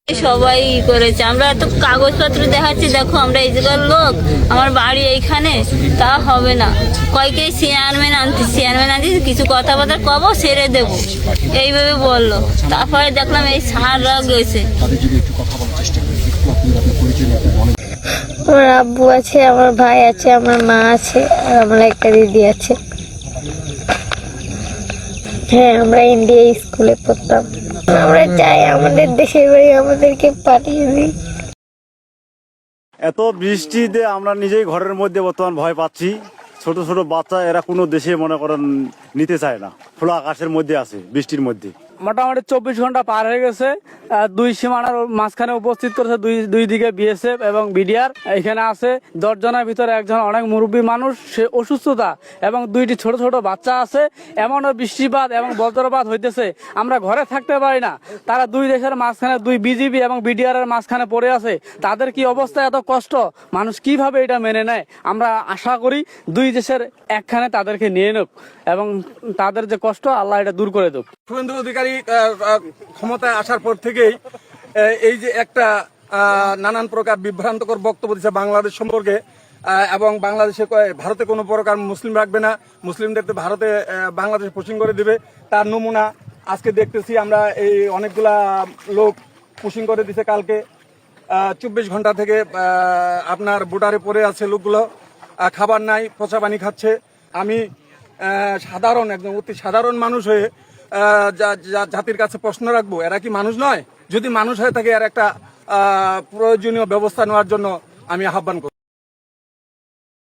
সবাই করেছে। আমরা এত কাগজপত্র দেখাচ্ছি, দেখো আমরা এই জায়গার লোক, আমার বাড়ি এইখানে, তা হবে না। কয়েকে চেয়ারম্যান আনতে কিছু কথাবার্তা কব, ছেড়ে দেবো, এইভাবে বললো। তারপরে দেখলাম এই সাররা গেছে। আমার আব্বু আছে, আমার ভাই আছে, আমার মা আছে, আর আমার একটা দিদি আছে। হ্যাঁ, আমরা ইন্ডিয়া স্কুলে পড়তাম। আমরা চাই আমাদের দেশের বাড়ি আমাদেরকে পাঠিয়ে দিই। এত বৃষ্টিতে আমরা নিজেই ঘরের মধ্যে বর্তমান ভয় পাচ্ছি। ছোট ছোট বাচ্চা এরা কোনো দেশে মনে করেন নিতে চায় না, খোলা আকাশের মধ্যে আছে, বৃষ্টির মধ্যে। মোটামুটি 24 ঘন্টা পার হয়ে গেছে। দুই সীমানার মাঝখানে উপস্থিত করেছে দুই দিকে বিএসএফ এবং বিডিআর। এখানে আছে 10 জনের ভিতরে একজন অনেক মুরব্বী মানুষ, সে অসুস্থতা, এবং 2টি ছোট ছোট বাচ্চা আছে। এমনও বৃষ্টিপাত এবং বজ্রপাত হইতেছে, আমরা ঘরে থাকতে পারি না। তারা দুই দেশের মাঝখানে, দুই বিজিবি এবং বিডিআর এর মাঝখানে পড়ে আছে। তাদের কি অবস্থা, এত কষ্ট, মানুষ কিভাবে এটা মেনে নেয়? আমরা আশা করি দুই দেশের একখানে তাদেরকে নিয়ে নেক এবং তাদের যে কষ্ট আল্লাহ এটা দূর করে দেব। শুভেন্দু অধিকারী ক্ষমতায় আসার পর থেকেই এই যে একটা নানান প্রকার বিভ্রান্তকর বক্তব্য দিচ্ছে বাংলাদেশ সম্পর্কে, এবং বাংলাদেশে ভারতে কোনো প্রকার মুসলিম রাখবে না, মুসলিমদেরকে ভারতে বাংলাদেশে পুশিং করে দিবে, তার নমুনা আজকে দেখতেছি আমরা। এই অনেকগুলা লোক পুশিং করে দিছে কালকে। 24 ঘন্টা থেকে আপনার বোর্ডারে পড়ে আছে লোকগুলো, খাবার নাই, পচা পানি খাচ্ছে। আমি সাধারণ, একদম অতি সাধারণ মানুষ হয়ে জাতির কাছে প্রশ্ন রাখবো, এরা কি মানুষ নয়? যদি মানুষ হয়ে থাকে, এর একটা প্রয়োজনীয় ব্যবস্থা নেওয়ার জন্য আমি আহ্বান করব।